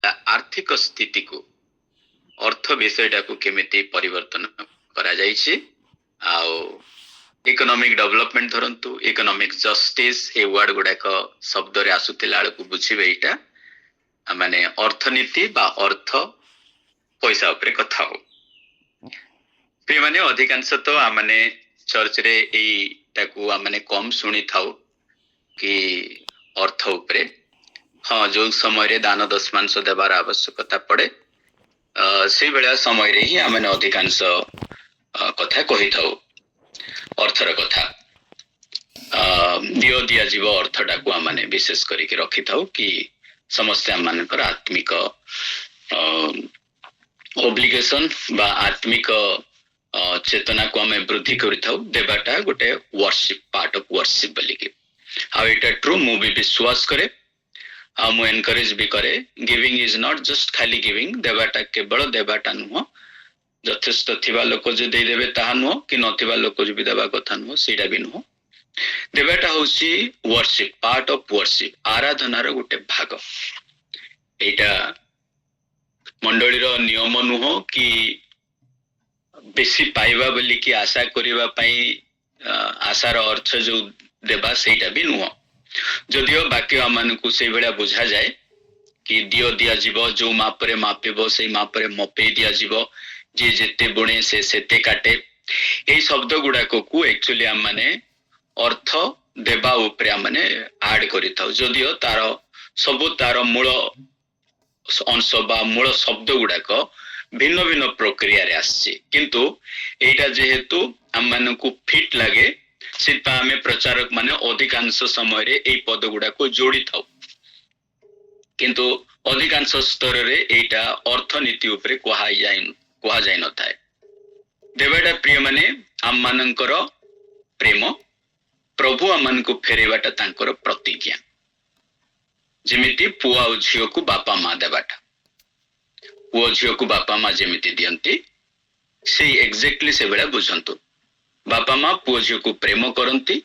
आर्थिक स्थिति को अर्थ विषयटा को केमिति परिवर्तन करा जाइछि आउ इकोनॉमिक डेवलपमेंट धरंतु इकोनॉमिक जस्टिस ए वर्ड गुडाक शब्द रे आसुतिला को बुझिबे एटा माने अर्थनीति बा अर्थ पैसा उपरे कथा हो प्रिय माने अधिकांश तो आमने चर्च रे एटा को आमने कम सुनी थाउ कि अर्थ उपरे हाँ जो समय रे दान दशमांश देवार आवश्यकता पड़े से बेला समय रे ही आमने अधिकांश कथा कहि थाउ अर्थर कथा दियो दिया जीव अर्थटा को आमने विशेष करिके रखि थाउ कि समस्त आमनकर आत्मिक ओब्लिगेशन बा आत्मिक चेतना को आम वृद्धि करिथाउ देबाटा गोटे वर्शिप पार्ट ऑफ वर्शिप बोली के हाउ इट ट्रू मु भी विश्वास करे आ मु एनकरेज भी करे गिविंग इज नॉट जस्ट खाली गिविंग देबाटा केवल देबाटा नुह यथेष्ट थिबा लोक जे दे देबे ताहा नुह कि नथिबा लोक जे भी देबा कथा नुह सेटा भी नुह देबाटा होसी वर्शिप पार्ट ऑफ वर्शिप आराधनार गोटे भाग एटा मंडलीर नियम नुह कि बेसी पाइबा बोली कि आशा करिबा पई आशार अर्थ जो देबा सेटा भी नुह जदियो बाकी आमानकु से बेला बुझा जाए कि दियो दिया जीव जो मापरे मापिबो से मापरे मपे दिया जीव जे जेते बुणे से सेते काटे ए शब्द गुडाको को एक्चुअली हम माने अर्थ देबा उपरे हम माने ऐड करिथाउ जदियो तार सब तार मूल अंश बा मूल शब्द गुडाक भिन्न भिन्न प्रक्रिया रे आछि किंतु एटा जेहेतु हम मानकु फिट लागे सिपा हमें प्रचारक माने अधिकांश समय रे एई पद गुडाको जोड़ी थाउ किंतु अधिकांश स्तर रे एटा अर्थनीति उपरे कोहा जाय न थाए देवाटा प्रिय माने हम मानकर प्रेम प्रभु हमनको फेरेबाटा तांकर प्रतिज्ञा जेमिति पुआ और झियो को बापा माँ देबाटा पुआ झियो को बापा माँ जेमिति दियंती से एग्जैक्टली से बेला बुझंतु बापा माँ पुआ झियो को प्रेम करंती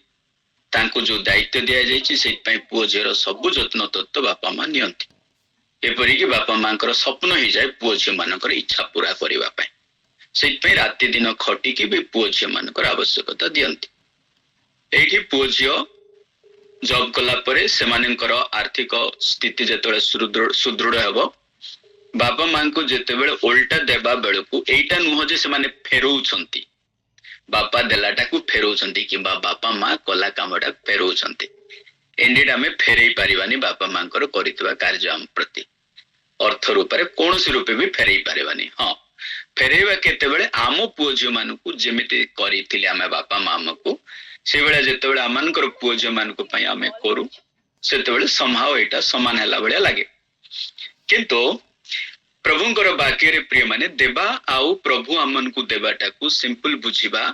तांको जो दायित्व दिया जायछि से पई पुआ झियोर सब जत्न तत्व बापा माँ नियंती एपरि कि बापा माँकर स्वप्न ही जाए पुआ झियो मानकर इच्छा पूरा करिबा पई से पई राति दिन खटी कि भी पुआ झियो मानकर आवश्यकता दियंती एठी पुआ झियो जॉब कला परे सेमानकर आर्थिक स्थिति जेतबेले सुदृढ़ हेबो बापा मां को जेतेबेले उल्टा देबा बेलकु एटा नुह जे से माने फेरौछंती बापा देलाटा को फेरौछंती कि बापा मां कला कामटा फेरौछंती एंडिड हमें फेरई पारिबानी बापा मांकर करितबा कार्य हम प्रति अर्थ रूपरे कोनोसी रूपे भी फेरई पारिबानी हां फेरैबा केतेबेले आमो पुओ झियो मानकु जेमिति करिथिले आमे बापा मामा को से बेला जेतेबेले आमानकर पुओ झियो मानकु पई आमे करू सेतेबेले समहाव एटा समान हला बळिया लागे किंतु प्रभुंकर बाक्य रे प्रिय माने देबा आउ प्रभु आमनकु देबाटा को सिंपल बुझिबा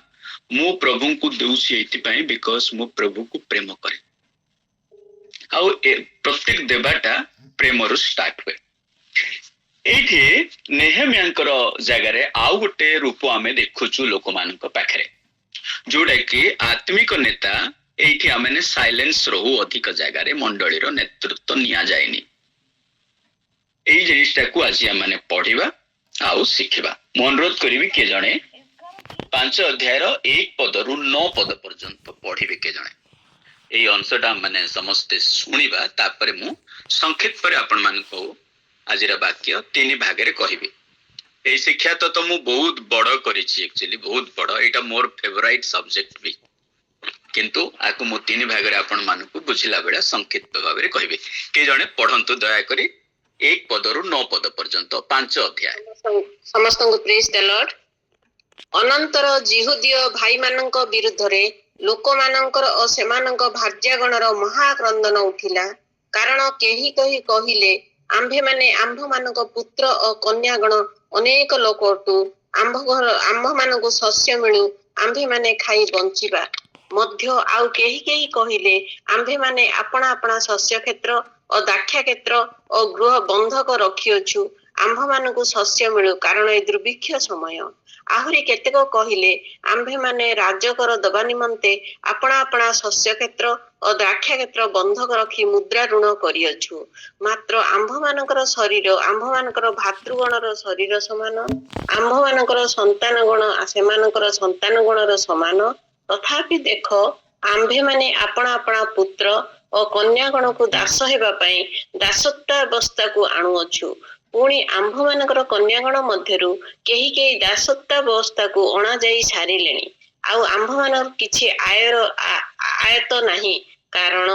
मु प्रभु को देउसी एति पई बिकॉज़ मु प्रभु को प्रेम करे आउ प्रत्येक देबाटा प्रेमरु स्टार्ट हुए एठी नेहेमियाकर जगह आउ गोटे रूप आमे देखुछु लोक मानक पाखरे जोडा कि आत्मिक नेता एठी आमे साइलेंस रहू अधिक जगह रे मंडलीर नेतृत्व निया जायनी एई जिनिसटा को आज आमे पढिबा आउ शिखिबा म अनुरोध करिवि के जणे 5 अध्याय रो 1 पद रु 9 पद पर्यंत पढिबे के जणे एई अंशटा माने समस्त सुनिबा तापरे मु संक्षेप पर आपण मानको आज वाक्य 3 भाग कहबी ए शिक्षा तो मु बहुत बड़ करिछि एक्चुअली बहुत बड़ एटा मोर फेवरेट सब्जेक्ट भी किंतु आकु मु 3 भाग रे आपण मानको बुझिला बेला संक्षिप्त भाव रे कहबी के जणे पढंतु दया करी 1 पद रु 9 पद पर्यंत 5 अध्याय समस्त को प्रेज द लॉर्ड अनंतर जिहुदीय भाई मानक विरुद्ध रे लोक मानकर और सेमानक भार्यागणर महाक्रंदन उठिला कारण केही कही कहिले आंभे माने आंभ मानक पुत्र और कन्यागण अनेक लोक अटू आंभ मानक शस्य मिलू आंभे माने खाई बंचिबा मध्य आउ केही केही कहिले आंभे माने अपना अपना शस्य क्षेत्र और दाख्या क्षेत्र और गृह बंधक रखियोछु ଆମ୍ଭମାନଙ୍କୁ ଶସ୍ୟ ମିଳୁ, କାରଣ ଏ ଦୁର୍ଭିକ୍ଷ ସମୟ। ଆହୁରି କେତେକ କହିଲେ, ଆମ୍ଭେମାନେ ରାଜକର ଦବା ନିମନ୍ତେ ଆପଣା ଆପଣା ଶସ୍ୟ କ୍ଷେତ୍ର ଓ ଦ୍ରାକ୍ଷା କ୍ଷେତ୍ର ବନ୍ଧକ ରଖି ମୁଦ୍ରା ଋଣ କରିଅଛୁ। ମାତ୍ର ଆମ୍ଭମାନଙ୍କର ଶରୀର ଆମ୍ଭମାନଙ୍କର ଭାତୃଗଣର ଶରୀର ସମାନ, ଆମ୍ଭମାନଙ୍କର ସନ୍ତାନ ଗଣ ସେମାନଙ୍କର ସନ୍ତାନ ଗଣର ସମାନ। ତଥାପି ଦେଖ, ଆମ୍ଭେମାନେ ଆପଣା ଆପଣା ପୁତ୍ର ଓ କନ୍ୟାଗଣକୁ ଦାସ ହେବା ପାଇଁ ଦାସତ୍ୱାବସ୍ଥାକୁ ଆଣୁଅଛୁ। ପୁଣି ଆମ୍ଭମାନଙ୍କର କନ୍ୟାଗଣ ମଧ୍ୟରୁ କେହି କେହି ଦାସତ୍ୱାବସ୍ଥାକୁ ଅଣାଯାଇ ସାରିଲେଣି। ଆଉ ଆମ୍ଭମାନଙ୍କର କିଛି ଆୟତ ନାହିଁ, କାରଣ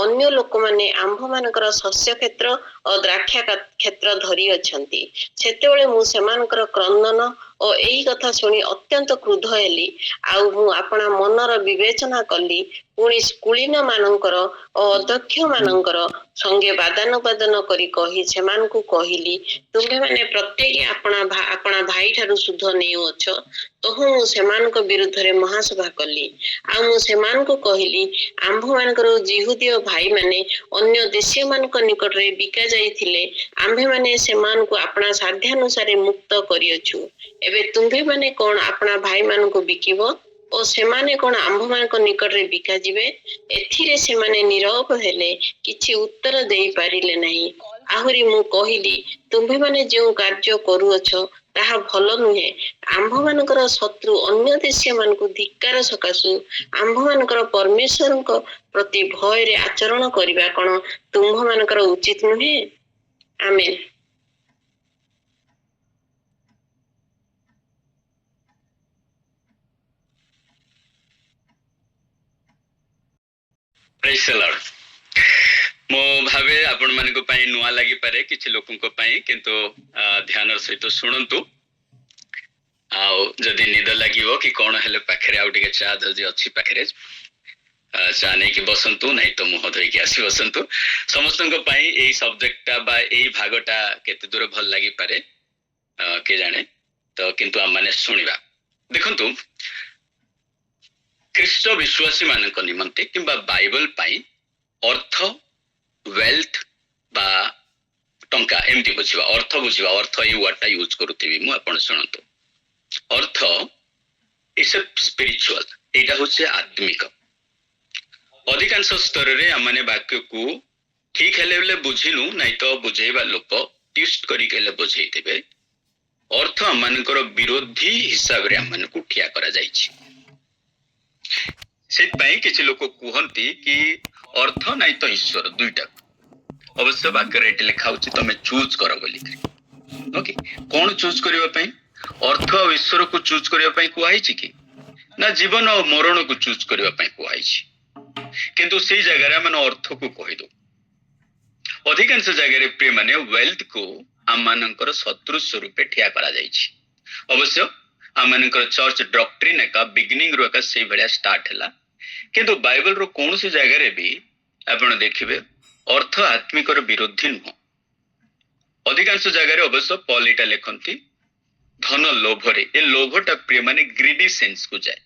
ଅନ୍ୟ ଲୋକମାନେ ଆମ୍ଭମାନଙ୍କର ଶସ୍ୟ କ୍ଷେତ୍ର ଓ ଦ୍ରାକ୍ଷା କ୍ଷେତ୍ର ଧରି ଅଛନ୍ତି। ସେତେବେଳେ ମୁଁ ସେମାନଙ୍କର କ୍ରନ୍ଦନ ଓ ଏହି କଥା ଶୁଣି ଅତ୍ୟନ୍ତ କ୍ରୁଦ୍ଧ ହେଲି। ଆଉ ମୁଁ ଆପଣା ମନର ବିବେଚନା କଲି। ପୁଣି କୁଳୀନ ମାନଙ୍କର ଓ ଅଧ୍ୟକ୍ଷ ମାନଙ୍କର ସଙ୍ଗେ ବାଦାନବାଦନ କରି ସେମାନଙ୍କୁ କହିଲି, ତୁମ୍ଭେମାନେ ପ୍ରତ୍ୟେକ ଆପଣା ଭାଇ ଠାରୁ ସୁଧ ନେଉଅଛ। ତହୁ ମୁଁ ସେମାନଙ୍କ ବିରୁଦ୍ଧରେ ମହାସଭା କଲି। ଆଉ ମୁଁ ସେମାନଙ୍କୁ କହିଲି, ଆମ୍ଭମାନଙ୍କର ଯିହୁଦୀୟ ଭାଇମାନେ ଅନ୍ୟ ଦେଶୀୟ ମାନଙ୍କ ନିକଟରେ ବିକା ଯାଇଥିଲେ, ଆମ୍ଭେମାନେ ସେମାନଙ୍କୁ ଆପଣା ସାଧ୍ୟାନୁସାରେ ମୁକ୍ତ କରିଅଛୁ। ଏବେ ତୁମ୍ଭେମାନେ କଣ ଆପଣା ଭାଇମାନଙ୍କୁ ବିକିବ ଓ ସେମାନେ କଣ ଆମ୍ଭମାନଙ୍କ ନିକଟରେ ବିକାଯିବେ? ଏଥିରେ ସେମାନେ ନୀରବ ହେଲେ, କିଛି ଉତ୍ତର ଦେଇ ପାରିଲେ ନାହିଁ। ଆହୁରି ମୁଁ କହିଲି, ତୁମ୍ଭେମାନେ ଯେଉଁ କାର୍ଯ୍ୟ କରୁଅଛ ତାହା ଭଲ ନୁହେଁ। ଆମ୍ଭମାନଙ୍କର ଶତ୍ରୁ ଅନ୍ୟ ଦେଶୀୟ ମାନଙ୍କୁ ଧିକ୍କାର ସକାଶୁ ଆମ୍ଭମାନଙ୍କର ପରମେଶ୍ୱରଙ୍କ ପ୍ରତି ଭୟରେ ଆଚରଣ କରିବା କଣ ତୁମ୍ଭମାନଙ୍କର ଉଚିତ ନୁହେଁ? ଆମେନ୍। ପ୍ରେଜ୍ ଦ ଲର୍ଡ। ମୁଁ ଭାବେ ଆପଣ ମାନଙ୍କ ପାଇଁ ନୂଆ ଲାଗିପାରେ, କିଛି ଲୋକଙ୍କ ପାଇଁ, କିନ୍ତୁ ଧ୍ୟାନର ସହିତ ଶୁଣନ୍ତୁ। ଆଉ ଯଦି ନିଦ ଲାଗିବ କି କଣ ହେଲେ ପାଖରେ ଆଉ ଟିକେ ଚା ଯଦି ଅଛି ପାଖରେ, ଚା ନେଇକି ବସନ୍ତୁ, ନାଇଁ ତ ମୁହଁ ଧୋଇକି ଆସି ବସନ୍ତୁ। ସମସ୍ତଙ୍କ ପାଇଁ ଏଇ ସବଜେକ୍ଟଟା ବା ଏଇ ଭାଗଟା କେତେ ଦୂର ଭଲ ଲାଗିପାରେ କିଏ ଜାଣେ, ତ କିନ୍ତୁ ଆମମାନେ ଶୁଣିବା। ଦେଖନ୍ତୁ, ଖ୍ରୀଷ୍ଟ ବିଶ୍ୱାସୀ ମାନଙ୍କ ନିମନ୍ତେ କିମ୍ବା ବାଇବଲ ପାଇଁ ଅର୍ଥ, ୱେଲ୍ଥ ବା ଟଙ୍କା ଏମିତି ବୁଝିବା, ଅର୍ଥ ବୁଝିବା, ଅର୍ଥ ଏଇ ୱାର୍ଡଟା ୟୁଜ କରୁଥିବି ମୁଁ, ଆପଣ ଶୁଣନ୍ତୁ। ଅର୍ଥ ଇଜ ଏ ସ୍ପିରିଚୁଆଲ, ଏଇଟା ହଉଛି ଆତ୍ମିକ। ଅଧିକାଂଶ ସ୍ତରରେ ଆମମାନେ ବାକ୍ୟକୁ ଠିକ ହେଲେ ବେଲେ ବୁଝିନୁ, ନାଇଁ ତ ବୁଝେଇବା ଲୋକ ଟ୍ୱିଷ୍ଟ କରିକି ହେଲେ ବୁଝେଇଥିବେ। ଅର୍ଥ ଆମମାନଙ୍କର ବିରୋଧୀ ହିସାବରେ ଆମମାନଙ୍କୁ ଠିଆ କରାଯାଇଛି। ସେଥିପାଇଁ କିଛି ଲୋକ କୁହନ୍ତି କି ଅର୍ଥ ନାଇଁ ତ ଈଶ୍ୱର, ଦୁଇଟା। ଅବଶ୍ୟ ବାକ୍ୟରେ ଏଠି ଲେଖା ହଉଛି ତମେ ଚୁଜ କର ବୋଲିକିରି। ଓକେ, କଣ ଚୁଜ କରିବା ପାଇଁ? ଅର୍ଥ ଆଉ ଈଶ୍ୱରକୁ ଚୁଜ କରିବା ପାଇଁ କୁହାଯାଇଛି କି? ନା ଜୀବନ ଆଉ ମରଣକୁ ଚୁଜ କରିବା ପାଇଁ କୁହାଯାଇଛି। କିନ୍ତୁ ସେଇ ଜାଗାରେ ଆମେ ଅର୍ଥକୁ କହିଦଉ। ଅଧିକାଂଶ ଜାଗାରେ ପ୍ରିୟମାନେ ୱେଲ୍ଥକୁ ଆମମାନଙ୍କର ଶତ୍ରୁ ସ୍ୱରୂପେ ଠିଆ କରାଯାଇଛି। ଅବଶ୍ୟ ଆମମାନଙ୍କର ଚର୍ଚ୍ଚ ଡକ୍ଟ୍ରିନ୍ ଏକା ବିଗିନିଂରୁ ଏକା ସେଇଭଳିଆ ଷ୍ଟାର୍ଟ ହେଲା, କିନ୍ତୁ ବାଇବଲର କୌଣସି ଜାଗାରେ ବି ଆପଣ ଦେଖିବେ ଅର୍ଥ ଆତ୍ମିକର ବିରୋଧୀ ନୁହଁ। ଅଧିକାଂଶ ଜାଗାରେ ଅବଶ୍ୟ ପଲ ଏଇଟା ଲେଖନ୍ତି ଧନ ଲୋଭରେ, ଏ ଲୋଭଟା ପ୍ରିୟମାନେ ଗ୍ରିଡି ସେନ୍ସକୁ ଯାଏ।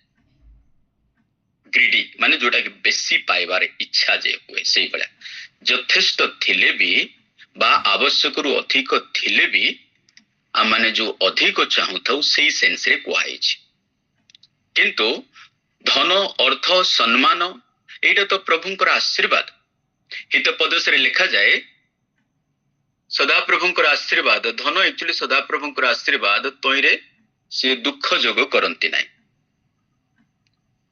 ଗ୍ରିଡି ମାନେ ଯୋଉଟାକି ବେଶୀ ପାଇବାର ଇଚ୍ଛା ଯେ ହୁଏ, ସେଇଭଳିଆ। ଯଥେଷ୍ଟ ଥିଲେ ବି ବା ଆବଶ୍ୟକରୁ ଅଧିକ ଥିଲେ ବି ଆମମାନେ ଯୋଉ ଅଧିକ ଚାହୁଁଥାଉ ସେଇ ସେନ୍ସରେ କୁହାଯାଇଛି। କିନ୍ତୁ ଧନ, ଅର୍ଥ, ସମ୍ମାନ ଏଇଟା ତ ପ୍ରଭୁଙ୍କର ଆଶୀର୍ବାଦ। ହିତୋପଦେଶରେ ଲେଖାଯାଏ ସଦାପ୍ରଭୁଙ୍କର ଆଶୀର୍ବାଦ, ଧନ ଏକ୍ଚୁଆଲି ସଦାପ୍ରଭୁଙ୍କର ଆଶୀର୍ବାଦ, ତଇଁରେ ସେ ଦୁଃଖ ଯୋଗ କରନ୍ତି ନାହିଁ।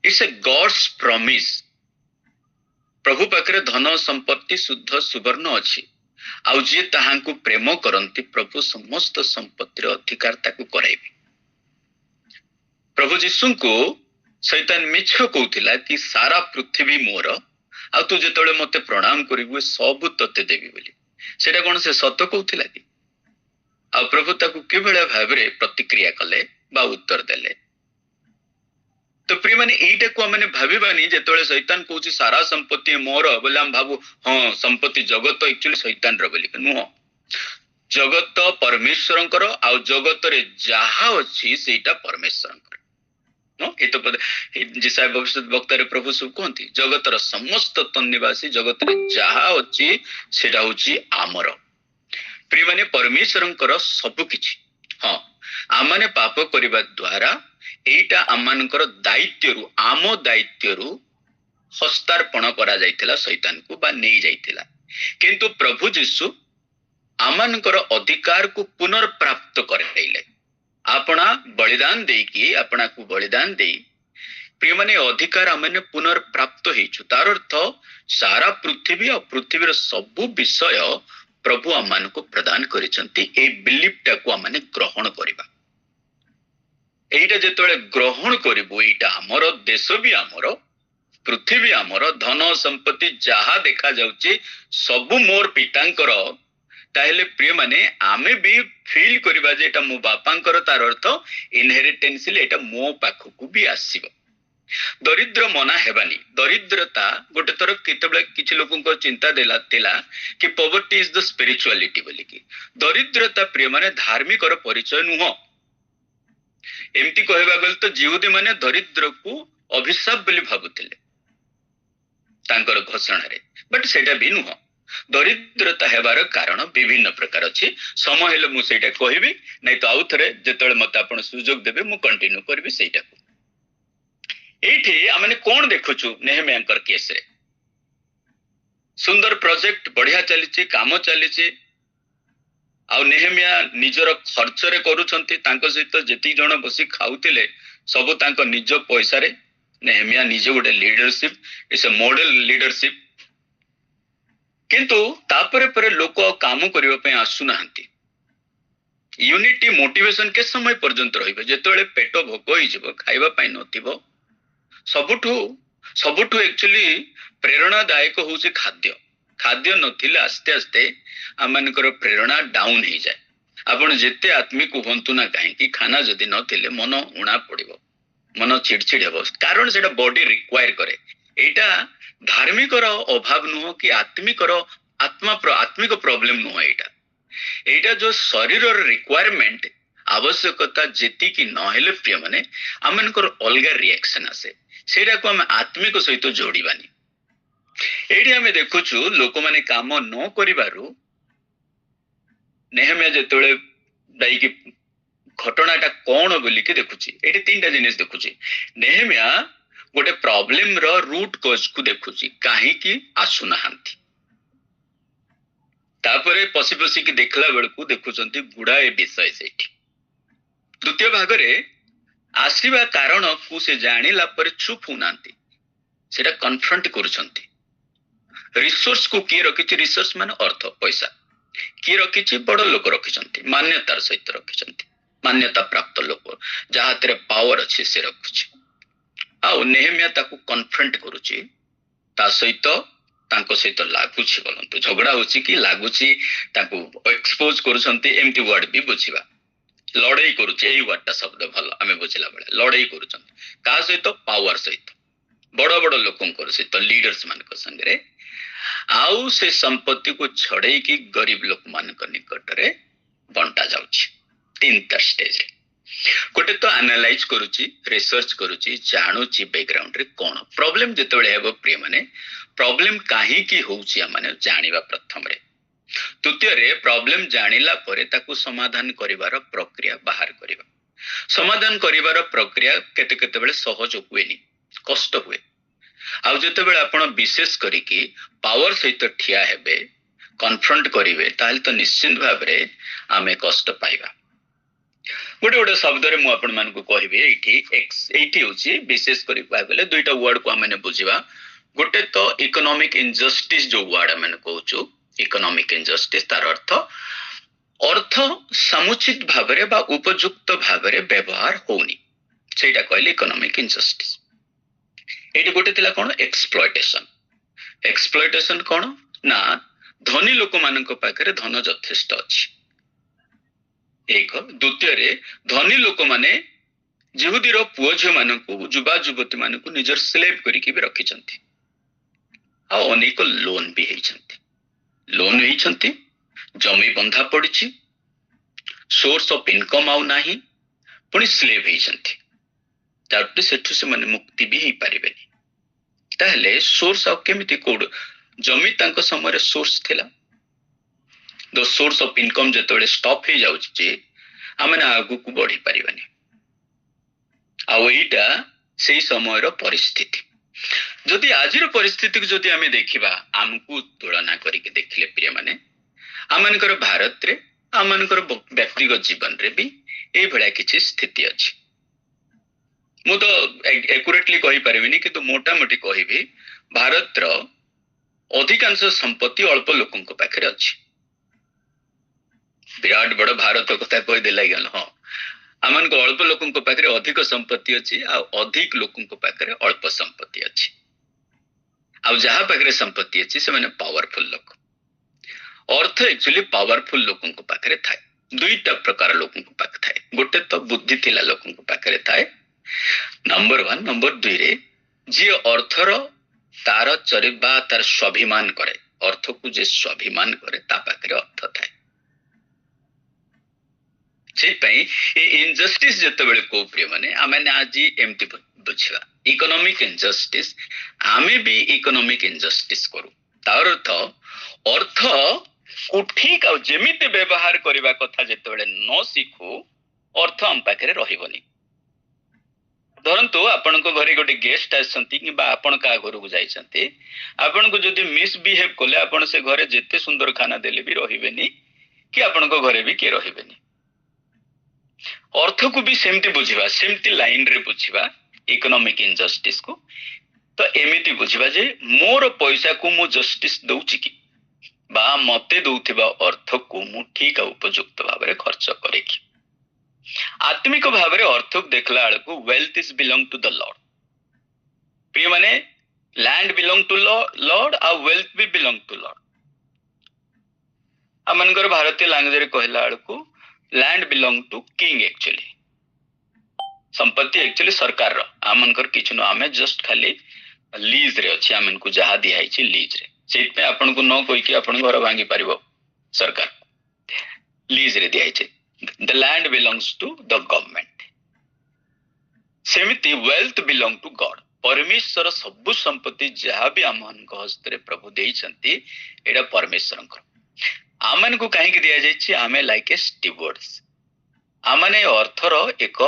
It's a God's promise. ପ୍ରଭୁ ପାଖରେ ଧନ ସମ୍ପତ୍ତି ଶୁଦ୍ଧ ସୁବର୍ଣ୍ଣ ଅଛି, ଆଉ ଯିଏ ତାହାଙ୍କୁ ପ୍ରେମ କରନ୍ତି ପ୍ରଭୁ ସମସ୍ତ ସମ୍ପତ୍ତିର ଅଧିକାର ତାକୁ କରାଇବେ। ପ୍ରଭୁ ଯୀଶୁଙ୍କୁ ଶୈତାନ ମିଛ କହୁଥିଲା କି ସାରା ପୃଥିବୀ ମୋର, ଆଉ ତୁ ଯେତେବେଳେ ମତେ ପ୍ରଣାମ କରିବୁ ସବୁ ତତେ ଦେବି ବୋଲି। ସେଇଟା କଣ ସେ ସତ କହୁଥିଲା କି? ଆଉ ପ୍ରଭୁ ତାକୁ କିଭଳିଆ ଭାବରେ ପ୍ରତିକ୍ରିୟା କଲେ ବା ଉତ୍ତର ଦେଲେ? ତ ପ୍ରିୟମାନେ ଏଇଟାକୁ ଆମେ ଭାବିବାନି, ଯେତେବେଳେ ଶୈତାନ କହୁଛି ସାରା ସମ୍ପତ୍ତି ମୋର ବୋଲି ଆମେ ଭାବୁ ହଁ ସମ୍ପତ୍ତି ଜଗତ ଏକ୍ଚୁଆଲି ଶୈତାନର ବୋଲି। ନୁହଁ, ଜଗତ ପରମେଶ୍ୱରଙ୍କର, ଆଉ ଜଗତରେ ଯାହା ଅଛି ସେଇଟା ପରମେଶ୍ୱରଙ୍କର। ଯିଶାୟା ଭବିଷ୍ୟତ ବକ୍ତାରେ ପ୍ରଭୁ ସବୁ କୁହନ୍ତି ଜଗତର ସମସ୍ତ ତନ୍ନିବାସୀ, ଜଗତରେ ଯାହା ଅଛି ସେଟା ହଉଛି ଆମର। प्रियମାନେ परमेश्वरଙ୍କର ସବୁ କିଛି ହଁ ଆମମାନେ ପାପ କରିବା ଦ୍ୱାରା ଏଇଟା ଆମମାନଙ୍କର ଦାୟିତ୍ୱରୁ ଆମ ଦାୟିତ୍ୱରୁ ହସ୍ତାର୍ପଣ କରାଯାଇଥିଲା ଶୈତାନକୁ ବା ନେଇ ଯାଇଥିଲା କିନ୍ତୁ ପ୍ରଭୁ ଯୀଶୁ ଆମମାନଙ୍କର ଅଧିକାରକୁ ପୁନର୍ପ୍ରାପ୍ତ କରାଇଲେ ଆପଣା ବଳିଦାନ ଦେଇକି ଆପଣାକୁ ବଳିଦାନ ଦେଇ ପ୍ରିୟମାନେ ଅଧିକାର ଆମମାନେ ପୁନର୍ପ୍ରାପ୍ତ ହେଇଛୁ ତାର ଅର୍ଥ ସାରା ପୃଥିବୀ ଆଉ ପୃଥିବୀର ସବୁ ବିଷୟ ପ୍ରଭୁ ଆମମାନଙ୍କୁ ପ୍ରଦାନ କରିଛନ୍ତି ଏଇ ବିଲିଫଟାକୁ ଆମମାନେ ଗ୍ରହଣ କରିବା ଏଇଟା ଯେତେବେଳେ ଗ୍ରହଣ କରିବୁ ଏଇଟା ଆମର ଦେଶ ବି ଆମର ପୃଥିବୀ ଆମର ଧନ ସମ୍ପତ୍ତି ଯାହା ଦେଖାଯାଉଛି ସବୁ ମୋର ପିତାଙ୍କର ତାହେଲେ ପ୍ରିୟମାନେ ଆମେ ବି ଫିଲ୍ କରିବା ଯେ ଏଟା ମୋ ବାପାଙ୍କର ତାର ଅର୍ଥ ଇନହେରିଟେନ୍ସଲି ଏଟା ମୋ ପାଖକୁ ବି ଆସିବ ଦରିଦ୍ର ମନା ହେବାନି ଦରିଦ୍ରତା ଗୋଟେ ଥର କେତେବେଳେ କିଛି ଲୋକଙ୍କ ଚିନ୍ତା ଥିଲା କି ପଭର୍ଟି ଇଜ ଦ ସ୍ପିରିଚୁଆଲିଟି ବୋଲିକି ଦରିଦ୍ରତା ପ୍ରିୟମାନେ ଧାର୍ମିକର ପରିଚୟ ନୁହଁ ଏମିତି କହିବା ଗଲେ ତ ଜିହୁଦୀ ମାନେ ଦରିଦ୍ରକୁ ଅଭିଶାପ ବୋଲି ଭାବୁଥିଲେ ତାଙ୍କର ଘୋଷଣାରେ ବଟ୍ ସେଇଟା ବି ନୁହଁ ଦରିଦ୍ରତା ହେବାର କାରଣ ବିଭିନ୍ନ ପ୍ରକାର ଅଛି ସମୟ ହେଲେ ମୁଁ ସେଇଟା କହିବି ନାଇଁ ତ ଆଉ ଥରେ ଯେତେବେଳେ ମତେ ଆପଣ ସୁଯୋଗ ଦେବେ ମୁଁ କଣ୍ଟିନ୍ୟୁ କରିବି ସେଇଟାକୁ ଏଇଠି ଆମେ କଣ ଦେଖୁଛୁ ନେହେମିୟାଙ୍କର କେସରେ ସୁନ୍ଦର ପ୍ରୋଜେକ୍ଟ ବଢିଆ ଚାଲିଛି କାମ ଚାଲିଛି ଆଉ ନେହେମିୟା ନିଜର ଖର୍ଚ୍ଚରେ କରୁଛନ୍ତି ତାଙ୍କ ସହିତ ଯେତିକି ଜଣ ବସି ଖାଉଥିଲେ ସବୁ ତାଙ୍କ ନିଜ ପଇସାରେ ନେହେମିୟା ନିଜେ ଗୋଟେ leadership it's a model leadership କିନ୍ତୁ ତାପରେ ପରେ ଲୋକ କାମ କରିବା ପାଇଁ ଆସୁନାହାନ୍ତି ୟୁନିଟି ମୋଟିଭେସନ କେତେ ସମୟ ପର୍ଯ୍ୟନ୍ତ ରହିବ ଯେତେବେଳେ ପେଟ ଭୋକ ହେଇଯିବ ଖାଇବା ପାଇଁ ନଥିବ ସବୁଠୁ ଆକ୍ଚୁଆଲି ପ୍ରେରଣାଦାୟକ ହଉଛି ଖାଦ୍ୟ ଖାଦ୍ୟ ନଥିଲେ ଆସ୍ତେ ଆସ୍ତେ ଆମମାନଙ୍କର ପ୍ରେରଣା ଡାଉନ ହେଇଯାଏ ଆପଣ ଯେତେ ଆତ୍ମିକ ହୁଅନ୍ତୁ ନା କାହିଁକି ଖାନା ଯଦି ନଥିଲେ ମନ ଉଣା ପଡିବ ମନ ଚିଡଚିଡ ହେବ କାରଣ ସେଟା ବଡି ରିକ୍ୱାୟାର କରେ ଏଇଟା ଧାର୍ମିକର ଅଭାବ ନୁହଁ କି ଆତ୍ମିକ ପ୍ରୋବ୍ଲେମ ନୁହଁ ଏଇଟା ଯୋଉ ଶରୀରର ରିକ୍ୱାୟାରମେଣ୍ଟ ଆବଶ୍ୟକତା ଯେତିକି ନହେଲେ ପ୍ରିୟମାନେ ଆମମାନଙ୍କର ଅଲଗା ରିଆକ୍ସନ ଆସେ ସେଇଟାକୁ ଆମେ ଆତ୍ମିକ ସହିତ ଯୋଡିବାନି ଏଇଠି ଆମେ ଦେଖୁଛୁ ଲୋକମାନେ କାମ ନ କରିବାରୁ ନେହେମିୟା ଯେତେବେଳେ ଯାଇକି ଘଟଣାଟା କଣ ବୋଲିକି ଦେଖୁଛି ଏଇଠି ତିନିଟା ଜିନିଷ ଦେଖୁଛି ନେହେମିୟା ଗୋଟେ ପ୍ରୋବ୍ଲେମର ରୁଟ୍ କଜକୁ ଦେଖୁଛି କାହିଁକି ଆସୁନାହାନ୍ତି ତାପରେ ପଶିକି ଦେଖିଲା ବେଳକୁ ଦେଖୁଛନ୍ତି ଗୁଡାଏ ବିଷୟ ସେଇଠି ଦ୍ୱିତୀୟ ଭାଗରେ ଆସିବା କାରଣକୁ ସେ ଜାଣିଲା ପରେ ଚୁପ୍ ହଉନାହାନ୍ତି ସେଟା କନଫ୍ରଣ୍ଟ କରୁଛନ୍ତି ରିସୋର୍ସକୁ କିଏ ରଖିଛି ରିସୋର୍ସ ମାନେ ଅର୍ଥ ପଇସା କିଏ ରଖିଛି ବଡ ଲୋକ ରଖିଛନ୍ତି ମାନ୍ୟତାର ସହିତ ରଖିଛନ୍ତି ମାନ୍ୟତା ପ୍ରାପ୍ତ ଲୋକ ଯାହା ହାତରେ ପାୱାର ଅଛି ସେ ରଖୁଛି ଆଉ ନେହେମିୟା ତାକୁ କନଫ୍ରଣ୍ଟ କରୁଛି ତା ସହିତ ତାଙ୍କ ସହିତ ଲାଗୁଛି ବୋଲନ୍ତୁ ଝଗଡା ହଉଛି କି ଲାଗୁଛି ତାଙ୍କୁ ଏକ୍ସପୋଜ କରୁଛନ୍ତି ଏମିତି ୱାର୍ଡ ବି ବୁଝିବା ଲଢେଇ କରୁଛି ଏଇ ୱାର୍ଡଟା ଶବ୍ଦ ଭଲ ଆମେ ବୁଝିଲା ବେଳେ ଲଢେଇ କରୁଛନ୍ତି କାହା ସହିତ ପାୱାର ସହିତ ବଡ ବଡ ଲୋକଙ୍କର ସହିତ ଲିଡର୍ସ ମାନଙ୍କ ସାଙ୍ଗରେ ଆଉ ସେ ସମ୍ପତ୍ତିକୁ ଛଡେଇକି ଗରିବ ଲୋକମାନଙ୍କ ନିକଟରେ ବଣ୍ଟା ଯାଉଛି ତିନିଟା ସ୍ଟେଜରେ ଗୋଟେ ତ ଆନାଲାଇଜ କରୁଛି ରିସର୍ଚ୍ଚ କରୁଛି ଜାଣୁଛି ବ୍ୟାକଗ୍ରାଉଣ୍ଡରେ କଣ ପ୍ରୋବ୍ଲେମ ଯେତେବେଳେ ହେବ ପ୍ରିୟମାନେ ପ୍ରୋବ୍ଲେମ କାହିଁକି ହଉଛି ଆମେ ଜାଣିବା ପ୍ରଥମରେ ଦ୍ୱିତୀୟରେ ପ୍ରୋବ୍ଲେମ ଜାଣିଲା ପରେ ତାକୁ ସମାଧାନ କରିବାର ପ୍ରକ୍ରିୟା ବାହାର କରିବା ସମାଧାନ କରିବାର ପ୍ରକ୍ରିୟା କେତେବେଳେ ସହଜ ହୁଏନି କଷ୍ଟ ହୁଏ ଆଉ ଯେତେବେଳେ ଆପଣ ବିଶେଷ କରିକି ପାୱାର ସହିତ ଠିଆ ହେବେ କନଫ୍ରଣ୍ଟ କରିବେ ତାହେଲେ ତ ନିଶ୍ଚିତ ଭାବରେ ଆମେ କଷ୍ଟ ପାଇବା ଗୋଟେ ଶବ୍ଦରେ ମୁଁ ଆପଣମାନଙ୍କୁ କହିବି ଏଇଠି ହଉଛି ବିଶେଷ କରି କହିଲେ ଦୁଇଟା ୱାର୍ଡକୁ ଆମେ ବୁଝିବା ଗୋଟେ ତ ଇକୋନୋମିକ ଇନଜଷ୍ଟିସ ଯୋଉ ୱାର୍ଡ ଆମେ କହୁଛୁ ଇକୋନୋମିକ ଇନଜଷ୍ଟିସ ତାର ଅର୍ଥ ସମୁଚିତ ଭାବରେ ବା ଉପଯୁକ୍ତ ଭାବରେ ବ୍ୟବହାର ହଉନି ସେଇଟା କହିଲେ ଇକୋନୋମିକ ଇନଜଷ୍ଟିସ ଏଇଠି ଗୋଟେ ଥିଲା କଣ ଏକ୍ସପ୍ଲଏଟେସନ କଣ ନା ଧନୀ ଲୋକମାନଙ୍କ ପାଖରେ ଧନ ଯଥେଷ୍ଟ ଅଛି ଏକ ଦ୍ୱିତୀୟରେ ଧନୀ ଲୋକମାନେ ଜିହୁଦୀର ପୁଅ ଝିଅ ମାନଙ୍କୁ ଯୁବା ଯୁବତୀ ମାନଙ୍କୁ ନିଜର ସ୍ଲେଭ କରିକି ବି ରଖିଛନ୍ତି ଆଉ ଅନେକ ଲୋନ ବି ହେଇଛନ୍ତି ଜମି ବନ୍ଧା ପଡିଛି ସୋର୍ସ ଅଫ ଇନକମ ଆଉ ନାହିଁ ପୁଣି ସ୍ଲେଭ ହେଇଛନ୍ତି ତାପରେ ସେଠୁ ସେମାନେ ମୁକ୍ତି ବି ହେଇପାରିବେନି ତାହେଲେ ସୋର୍ସ ଆଉ କେମିତି କୋଉଠୁ ଜମି ତାଙ୍କ ସମୟରେ ସୋର୍ସ ଥିଲା द सोर्स ऑफ इनकम जेतबेले स्टॉप हो जाउची आमे आगु को बढ़ी परिबानी आउ एटा सेही समयर परिस्थिति जदि आजिर परिस्थिति को जदि आमे देखिबा आमको तुलना करिके देखिले प्रिय माने आमनकर भारत रे आमनकर व्यक्तिगत जीवन रे भी ए भलिया किछि स्थिति अछि मु तो एक्युरेटली कहि परिबिनी कि तो मोटा मोटी कहिबी भारत रो अधिकांश संपत्ति अल्प लोकन को पाखरे अछि विराट बड़ भारत कथा कहि देला गेल हां आमन को अल्प लोकन को पाखरे अधिक संपत्ति अछि आ अधिक लोकन को पाखरे अल्प संपत्ति अछि आ जहा पाखरे संपत्ति अछि से माने पावरफुल लोक अर्थ एक्चुअली पावरफुल लोकन को पाखरे थाए दुईटा प्रकार लोकन को पाख थाए गोटे तो बुद्धि थिला लोकन को पाखरे थाए नंबर 1 नंबर 2 रे जे अर्थर तार चरिबा तार स्वाभिमान करे अर्थ को जे स्वाभिमान करे ता पाखरे अर्थ थाए से पई ए इनजस्टिस जतबेले को प्रिय माने आमे आज एमती बुझिबा इकोनॉमिक इनजस्टिस आमे भी इकोनॉमिक इनजस्टिस करू तार अर्थ को ठीक आ जेमिति व्यवहार करबा कथा जतबेले न सिखू अर्थ हम पाखरे रहिबनी धरंतु आपन को घरे गोटे गेस्ट आसंती कि बा आपन का घर को जाइसंती आपन को जदी मिसबिहेव कोले आपन से घरे जेते सुंदर खाना देले भी रहिबेनी कि आपन को घरे भी के रहिबेनी अर्थ को भी सेमती बुझिबा सेमती लाइन रे बुझिबा इकोनॉमिक इनजस्टिस को तो एमिति बुझिबा जे मोर पैसा को मु जस्टिस दउची कि बा मते दउथिबा अर्थ को मु ठीक आ उपयुक्त भाबरे खर्च करे कि आत्मिक भाबरे अर्थ को देखला आलको wealth is belong to the lord प्रिय माने लैंड बिलोंग टू लॉर्ड आ वेल्थ भी बिलोंग टू लॉर्ड हमनकर भारतीय लैंग्वेज रे कहला आलको land belong to king actually संपत्ति एक्चुअली सरकार रो हमनकर किछ न आमे जस्ट खाली लीज रे अछि हमन को जहा दिया छि लीज रे सेट पे आपन को न कोइ कि आपन घर भांगी परिबो सरकार लीज रे दिया छि the land belongs to the government सेमिति वेल्थ बिलोंग टू गॉड परमेश्वर सब संपत्ति जहा भी हमन को हस्त रे प्रभु देई छंती एडा परमेश्वर को आमन को काहे कि दिया जाय छि आमे लाइक ए स्टीवर्ड्स आमने अर्थर एक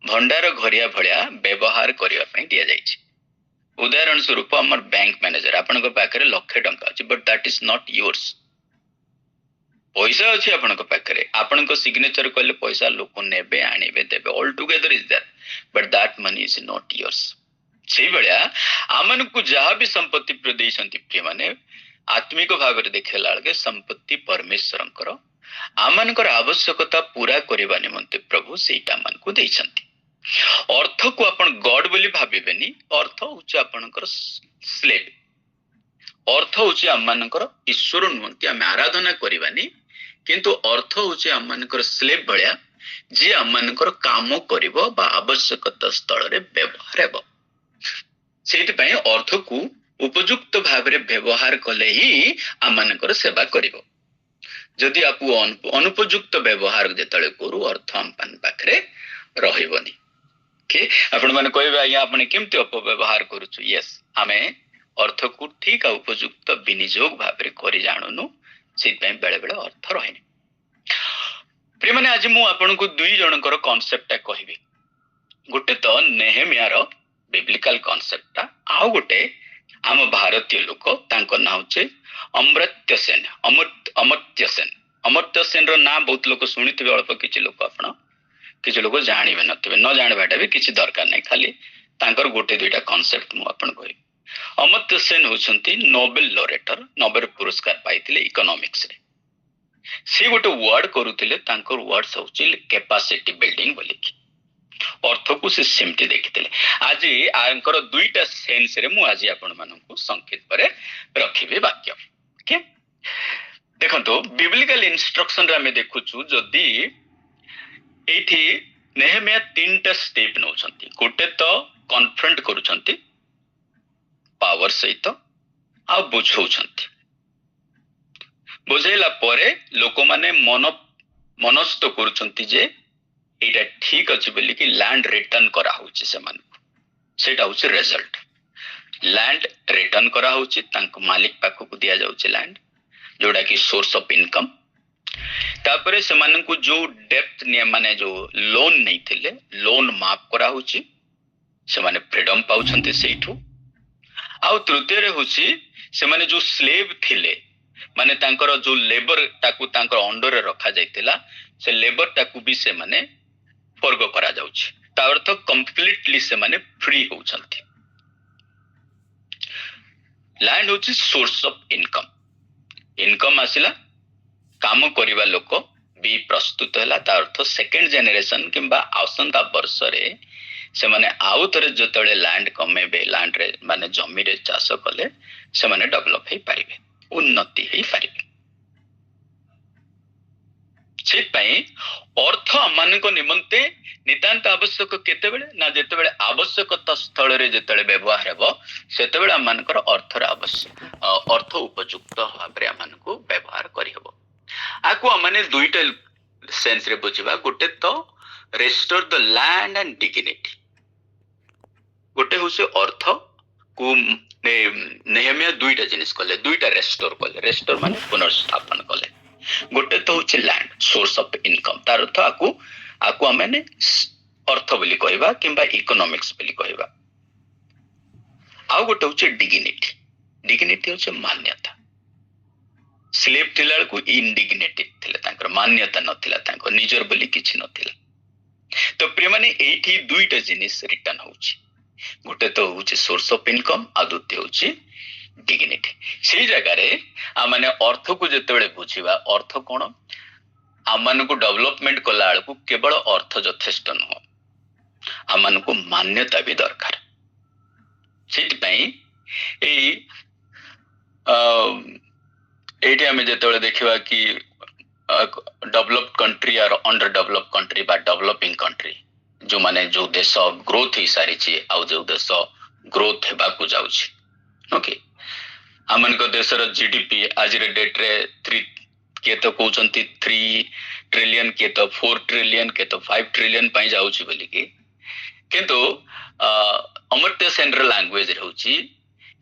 भंडार घरिया भलिया व्यवहार करिया पई दिया जाय छि उदाहरण स्वरूप हमर बैंक मैनेजर आपन को पाखरे लाख टंका अछि but that is not yours पैसा अछि आपन को पाखरे आपन को सिग्नेचर करले पैसा लोक नेबे आनिबे देबे all together is that but that money is not yours सेही बलिया आमन को जहा भी संपत्ति प्रदेशंती प्रिय माने आत्मिक भाव रे देखेला लगे संपत्ति परमेश्वरंकर आमनकर आवश्यकता पूरा करबा निमंते प्रभु सेटा मन को देइछंती अर्थ को अपन गॉड बोली भाबिबेनी अर्थ होची आपनकर स्लेव अर्थ होची आमनकर ईश्वर नुहंती हम आराधना करबानी किंतु अर्थ होची आमनकर स्लेव भलिया जे आमनकर काम करिवो बा आवश्यकता स्थल रे व्यवहार हेबो सेति पय अर्थ को उपयुक्त भाव रे व्यवहार कले ही आमनकर सेवा करिवो जदि आपु अनुपयुक्त व्यवहार जेतले करू अर्थ हम पाखरे रहिबनी के आपण माने कहबे आया आपने केमते अपव्यवहार करूछु यस हमें अर्थ को ठीक आ उपयुक्त विनियोग भाव रे करि जानुनु सेति पय बेले बेले अर्थ रहैनी प्रिय माने आज मु आपन को दुई जनकर कांसेप्ट कहबी गोटे तो नेहेमिया रो बिब्लिकल कांसेप्ट आ गोटे आम भारतीय लोक तांको नाम छे अमर्त्य सेन अमर्त्य सेन रो नाम बहुत लोक सुनिथिबे अल्प किछि लोक आपण किछि लोक जानिबे नथिबे न जानबाटा भी किछि दरकार नै खाली तांकर गोटे दुईटा कांसेप्ट मु आपण कहै अमर्त्य सेन होछंती नोबेल लॉरेटर नोबेल पुरस्कार पाइथिले इकोनॉमिक्स रे से गोटे वर्ड करूथिले तांकर वर्ड्स होछि कैपेसिटी बिल्डिंग बोली अर्थ को से सेमती देखिथिले आज आंकर दुईटा सेंस रे मु आज आपण मानकु संकेत परे रखिबे वाक्य के देखंतो बिब्लिकल इंस्ट्रक्शन रे हमें देखुछु जदी एठी नेहेमिया तीनटा स्टेप नउछंती गोटे तो कन्फ्रंट करूछंती पावर सहित आ बुझौछंती बुझैला परे लोक माने मनस्थ करूछंती जे एटा ठीक अछि बोली कि लैंड रिटर्न करा होछि से मान सेटा होछि रिजल्ट लैंड रिटर्न करा होछि तांको मालिक पाखो को दिया जाउछि लैंड जोडा कि सोर्स ऑफ इनकम तापरे सेमानंकु जो डेप्थ माने जो लोन नहीं थिले लोन माफ करा होची सेमाने फ्रीडम पाउछन्ते सेठू आउ तृतीय रे होची सेमाने जो स्लेव थिले माने तांकर जो लेबर टाकू तांकर अंडर रे रखा जायतिला से लेबर टाकू भी सेमाने फर्गो करा जाउची ता अर्थ कंप्लीटली सेमाने फ्री होउछन्ते लैंड होची सोर्स ऑफ इनकम इनकम आसिला काम करिवा लोक भी प्रस्तुत हैला ता अर्थ सेकंड जनरेशन किंबा आसंता वर्ष रे से माने आउ थरे जतळे लैंड कमेबे लैंड रे माने जमी रे चाष कले से माने डेवलप हे पारिबे उन्नति हे पारिबे से पई अर्थ मानको निमंते नितांत आवश्यक केतेबेले ना जेतेबेले आवश्यकता स्थल रे जेतेबेले व्यवहार हेबो सेतेबेले मानकर अर्थर आवश्यक अर्थ उपयुक्त भाबरे मानको व्यवहार करि हेबो आकु माने दुईटा सेंस रे बुझिबा गोटे तो restore the land and dignity गोटे होसे अर्थ को नेहमिया दुईटा जिनिस कले दुईटा रेस्टोर माने पुनर्स्थापन कले गोटे तो होचे लैंड सोर्स ऑफ इनकम तार अर्थ आकु माने अर्थ बोली कहबा किंबा इकोनॉमिक्स बोली कहबा आ गोटे होचे डिग्निटी होचे मान्यता स्लेव थिला को इनडिग्निटी थिला तांकर मान्यता नथिला तांकर निजर बोली किछि नथिला तो प्रिय माने एठी दुईटा जिनिस रिटर्न होची गोटे तो होची सोर्स ऑफ इनकम आ द्वितीय होची डिग्निटी सेही जगह रे आ माने अर्थ को जेतेबेले बुझिबा अर्थ कोन आ माने को डेवलपमेंट कला को केवल अर्थ यथेष्ट न आ माने को मान्यता भी दरकार सेति पई एई एठी हमें जेतेबेले देखिबा कि डेवलप्ड कंट्री और अंडर डेवलप्ड कंट्री बा डेवलपिंग कंट्री जो माने जो देश ग्रोथ ही सारी छी आ जो देश ग्रोथ हेबा को जाउछि ओके हमन को देशर जीडीपी आज रे डेट रे 3 के तो कहउचंती 3 ट्रिलियन के तो 4 ट्रिलियन के तो 5 ट्रिलियन पई जाउछि बोली कि किंतु अमर्त्य सेंटर लैंग्वेज रहउछि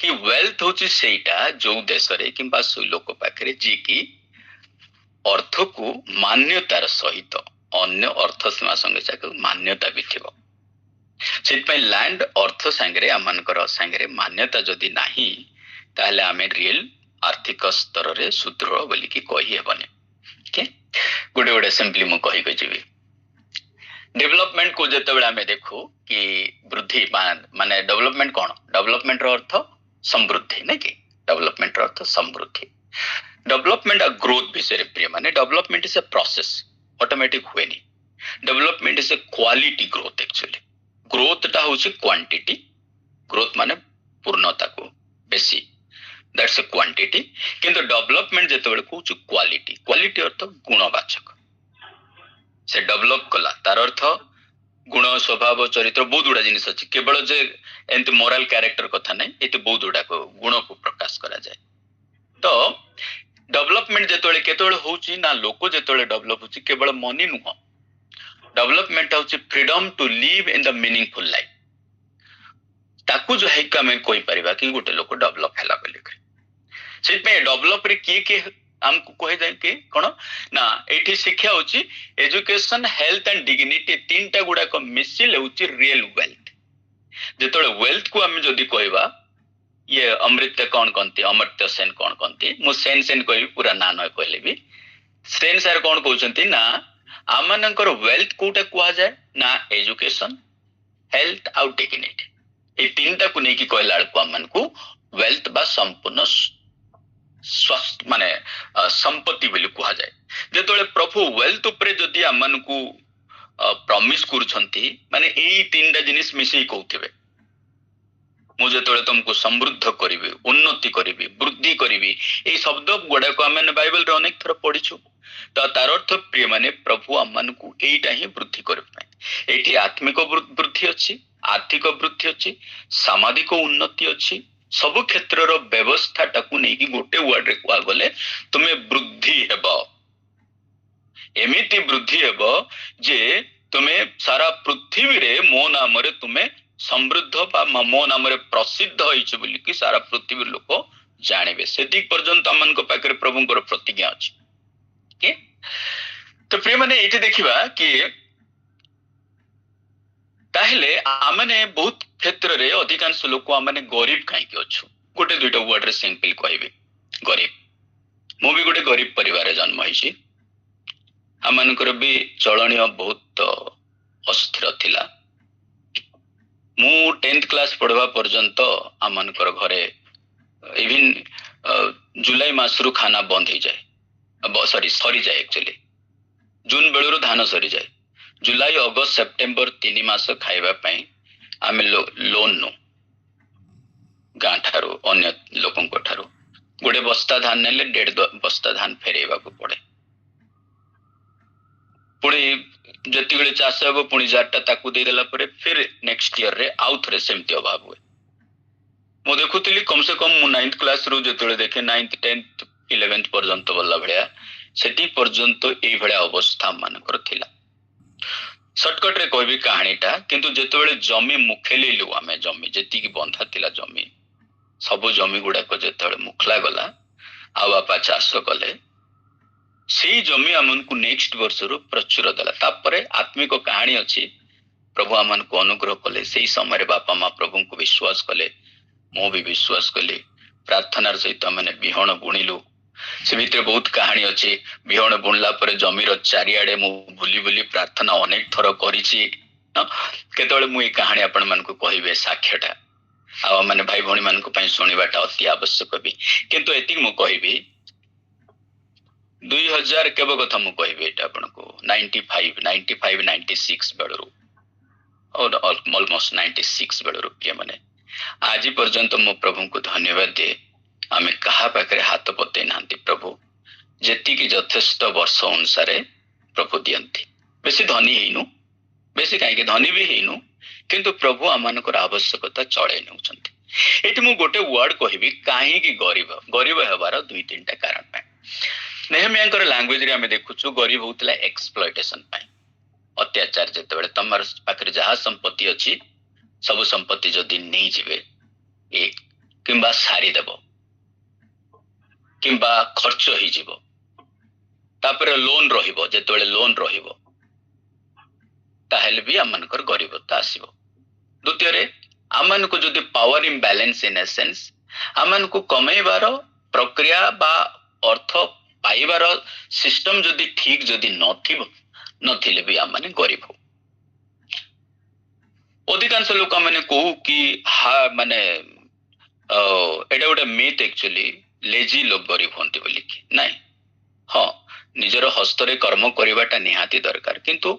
कि वेल्थ होछि सेटा जो देश रे किंबा सु लोक पाखरे जी की अर्थ को मान्यतार सहित अन्य अर्थ सीमा संगे जाके मान्यता भी थिबो सेतपय लैंड अर्थ संगे आमानकर संगे मान्यता जदि नाही ताहले आमे रियल आर्थिक स्तर रे सुदृढ़ बोली कि कहि हेबने के गोटे गोटे सिंपली मु कहि गजिबी डेवलपमेंट को जेतेबेले आमे देखो कि वृद्धि माने डेवलपमेंट कोन डेवलपमेंट रो अर्थ समृद्धि नै कि डेवलपमेंट रो अर्थ समृद्धि डेवलपमेंट आ ग्रोथ विषय रे प्रिय माने development is a process automatic हुए नहीं development is a quality growth actually growth टा होची क्वांटिटी ग्रोथ माने पूर्णता को बेसी दैट्स अ क्वांटिटी किंतु डेवलपमेंट जेतेबेले कहूची क्वालिटी अर्थ गुणवाचक से डेवलप कला तार अर्थ गुण स्वभाव चरित्र बहुत गुड़ा जिनिस अछि केवल जे एंत मोरल कैरेक्टर कथा नै एते बहुत गुड़ा गुण को प्रकाश करा जाय तो डेवलपमेंट जेतोले केतोले होची ना लोक जेतोले डेवलप होची केवल मनी नुह डेवलपमेंट होची freedom to live in the meaningful life ताकू जो है का मैं कोई परिबा कि गोटे लोक डेवलप हैला बोली करे सेत पे डेवलप रे की हमको कहे जाय कि कोन ना एठी शिक्षा होची एजुकेशन हेल्थ एंड डिग्निटी तीनटा गुडा को मिसिल होची रियल वेल्थ जेतोले वेल्थ को हम जदी कहबा ये अमृत कौन कहते अमर्त्य सेन कौन कहते मु सेन कहि पूरा ना न कहले भी सेन सर कौन कहउचंती ना आमनकर वेल्थ कोटा कुआ जाय ना एजुकेशन हेल्थ आउट डिग्निटी ए तीनटा को नेकी कहला को हमन को वेल्थ बा संपूर्ण स्वस्थ माने संपत्ति बोली कुआ जाय जेतोले प्रभु वेल्थ ऊपर जदी हमन को प्रॉमिस करूछंती माने एई तीनटा जिनिस मिसई कहउथिबे मुझे तोले तुमको समृद्ध करिवे उन्नति करिवे वृद्धि करिवे ए शब्द गुडा को हमने बाइबल रे अनेक थर पढिछु तो तार अर्थ प्रिय माने प्रभु हमन को एटा ही वृद्धि करबे एठी आत्मिक वृद्धि अछि आर्थिक वृद्धि अछि सामाजिक उन्नति अछि सब क्षेत्र रो व्यवस्था टाकू नै कि गोटे वर्ड रे कुआ गले तुमे वृद्धि हेबो एमिति वृद्धि हेबो जे तुमे सारा पृथ्वी रे मो नाम रे तुमे समृद्ध बा मो नाम रे प्रसिद्ध होइछ बोली कि सारा पृथ्वी लोक जानिबे सेति पर्यंत हमन को पाकर प्रभु को प्रतिज्ञा अछि के तो प्रिय माने ये देखा कि ताहले आमने बहुत क्षेत्र रे अधिकांश लोक आमने गरीब कहीं अच्छु गोटे दुईटा वर्ड रे सिंपल कहबी गरीब। मु भी गोटे गरीब परिवार जन्म होइछि। आमनकर भी चलणीय बहुत अस्थिर थिला। मु 10th क्लास पढ़वा पर्यंत आमनकर घरे इवन जुलाई मासरु खाना बंद हो जाए, सॉरी सरी जाए एक्चुअली जून बेलू धान सरी जाए। जुलाई अगस्त सेप्टेम्बर 3 मास खाइबा पई आमे लोन नु गां ठारू अन्य लोकन को ठारू गोटे बस्ता धान नेले 1.5 बस्ता धान फेरेबा को पड़े। पुणी जति बेले चाष हे पुणी जारटा ताकू दे देला परे फिर नेक्स्ट ईयर रे आउ थरे सेमती अभाव हुए। मु देखुतली कम से कम मु 9th क्लास रु जतले देखे 9th 10th 11th पर्यंत बल्ला भलिया सेठी पर्यंत एई भलिया अवस्था मानकर थिला। शॉर्टकट रे कहबी कहानीटा किंतु जेतेबेले जमी मुखेलिलु आमे जमी जेती की बंधा थिला जमी सब जमी गुडा को जेतेबेले मुखला गला आ बापा चाष कले सेई जमी आमनकु नेक्स्ट वर्ष रु प्रचुर देला। तापरे आत्मिक कहानी अछि प्रभु आमन को अनुग्रह कले सेई समय रे बापा मां प्रभु को विश्वास कले मो भी विश्वास कली प्रार्थनार सहित मैंने बिहन बुणिलु। से भितर बहुत कहानी अच्छी बिहन बुणला पर जमीर चारिआडे मु बुली बुली प्रार्थना अनेक थर करिछि। केतबेले मु ए कहानी आपण मन को कहिबे साक्ष्यटा आ माने भाई भणी मन को पई सुनिबाटा अति आवश्यक भी किंतु एतिक मु कहिबी 2000 केबो कथा मु कहिबी एटा आपण को 95 96 बेलरु और ऑलमोस्ट 96 बेलरु के माने आज पर्यंत मो प्रभु को धन्यवाद दे आमे कहा पाखरे हाथ पते नांती प्रभु जेती की यथेष्ट वर्ष अनुसार प्रभु दियंती। बेसी धनी हेनु बेसी काहे धनी भी हेनु किंतु प्रभु आमानकर आवश्यकता चळे नेउछंती। एठी मु गोटे वर्ड कहिबी काहे की गरीब गरीब हेबार दुई तीनटा कारण पाए। नेहमियाकर लैंग्वेज रे आमे देखुछु गरीब होतला एक्सप्लॉयटेशन पाए अत्याचार जेतेबेले तमर पाखरे जहा संपत्ति अछि सब संपत्ति जदि नहीं जीवे एक किंबा सारी देव किंबा खर्च ही जीव तापर लोन रहिबो जेतेबेले लोन रहिबो ताहेले भी आमनकर गरीबता आसीबो। द्वितीय रे आमन को जदि पावर इम्बैलेंस इन एसेंस आमन को कमेबार प्रक्रिया बा अर्थ पाइबार सिस्टम जदि ठीक जदि नथिले भी आमने गरीब हो। अधिकांश लोक मैंने कहू कि हा माने एटा गोटे मिथ एक्चुअली लेजी लोक गरीब होंती बोली कि नहीं। हाँ निजर हस्तरे कर्म करवाटा निहाती दरकार किंतु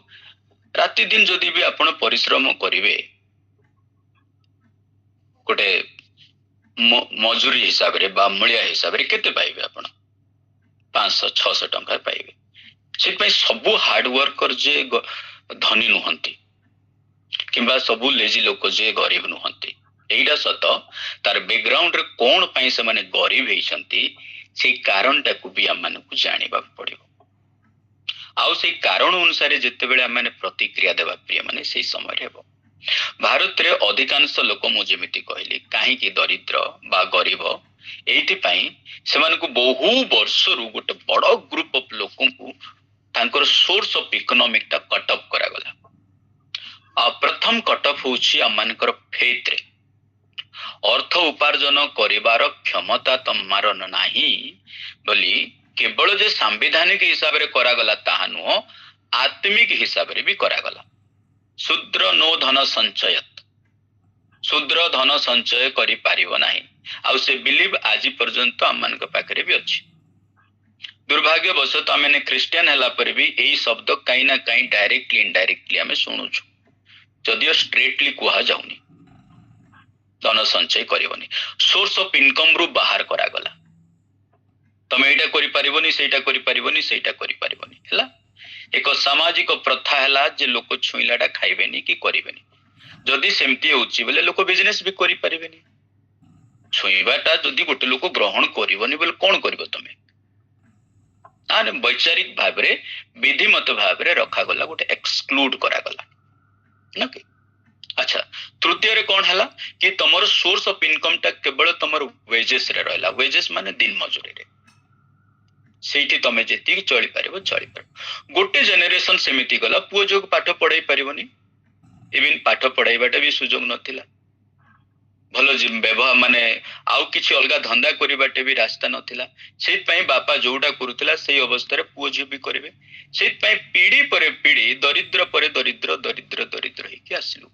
राति दिन जदि भी आपण परिश्रम करिवे गोटे मजूरी हिसाब रे बा मूल्य हिसाब रे केते पाइबे आपण 500-600 टंका पाइबे। से सबु हार्ड वर्कर जे धनी नुहंती किंबा सबु लेजी लोक जे गरीब नुहंती एइडा सत तार बैकग्राउंड रे कोन पई से माने गरीब हेइछंती से कारण टाकू भी हमन को जानिबा पड़िबो। आउ से कारण अनुसार जेते बेले हमन प्रतिक्रिया देबा प्रिय माने से समय हेबो। भारत रे अधिकांश लोक मु जेमिति कहली काहे कि दरिद्र बा गरीब एइति पई सेमान को बहु वर्ष रु गोटे बड़ ग्रुप ऑफ लोकन को तांकर सोर्स ऑफ इकोनॉमिक ता कट ऑफ करा गला। आ प्रथम कट ऑफ होछि हमनकर फेथ रे अर्थ उपार्जन करिवार क्षमता तमार नाही बोली केवल जे संवैधानिक हिसाब रे करा गला ताहा नुह आत्मिक हिसाब रे भी करा गला। शूद्र नो धन संचयत शूद्र धन संचय करि पारिबो नाही आ से बिलीव आज पर्यंत हमन के पाखरे भी अछि। दुर्भाग्यवशत आमे क्रिश्चियन हला पर भी एही शब्द कहीं ना कहीं डायरेक्टली इनडायरेक्टली आमे सुनुछु जदियो स्ट्रेटली कुहा जाउनी धन संचय करिवनी सोर्स ऑफ इनकम रु बाहर करा गला। तमे एटा करि पारिबोनी सेटा करि पारिबोनी सेटा करि पारिबोनी हला एक सामाजिक प्रथा हला जे लोक छुइलाटा खाइबेनी कि करिबेनी जदि सेमती होउची बोले लोक बिजनेस भी करि पारिबेनी छुइबाटा जदि गोटे लोक ग्रहण करिवनी बोले कोन करिवो तमे आने वैचारिक भाव रे विधिमत भाव रे रखा गला गोटे एक्सक्लूड करा गला ना कि। अच्छा तृतीय रे कोन हला कि तमर सोर्स ऑफ इनकम टा केवल तमर वेजेस रे रहला। वेजेस माने दिन मजूरी रे ସେଇଠି ତମେ ଯେତିକି ଚଳିପାରିବ ଚଳିପାରିବ। ଗୋଟେ ଜେନେରେସନ ସେମିତି ଗଲା, ପୁଅ ଝିଅକୁ ପାଠ ପଢେଇ ପାରିବନି, ଇଭିନ୍ ପାଠ ପଢାଇବାଟା ବି ସୁଯୋଗ ନଥିଲା, ଭଲ ବ୍ୟବହାର ମାନେ ଆଉ କିଛି ଅଲଗା ଧନ୍ଦା କରିବାଟେ ବି ରାସ୍ତା ନଥିଲା। ସେଇଥିପାଇଁ ବାପା ଯୋଉଟା କରୁଥିଲା ସେଇ ଅବସ୍ଥାରେ ପୁଅ ଝିଅ ବି କରିବେ। ସେଇଥିପାଇଁ ପିଢି ପରେ ପିଢି ଦରିଦ୍ର ପରେ ଦରିଦ୍ର ଦରିଦ୍ର ଦରିଦ୍ର ହେଇକି ଆସିଲୁ।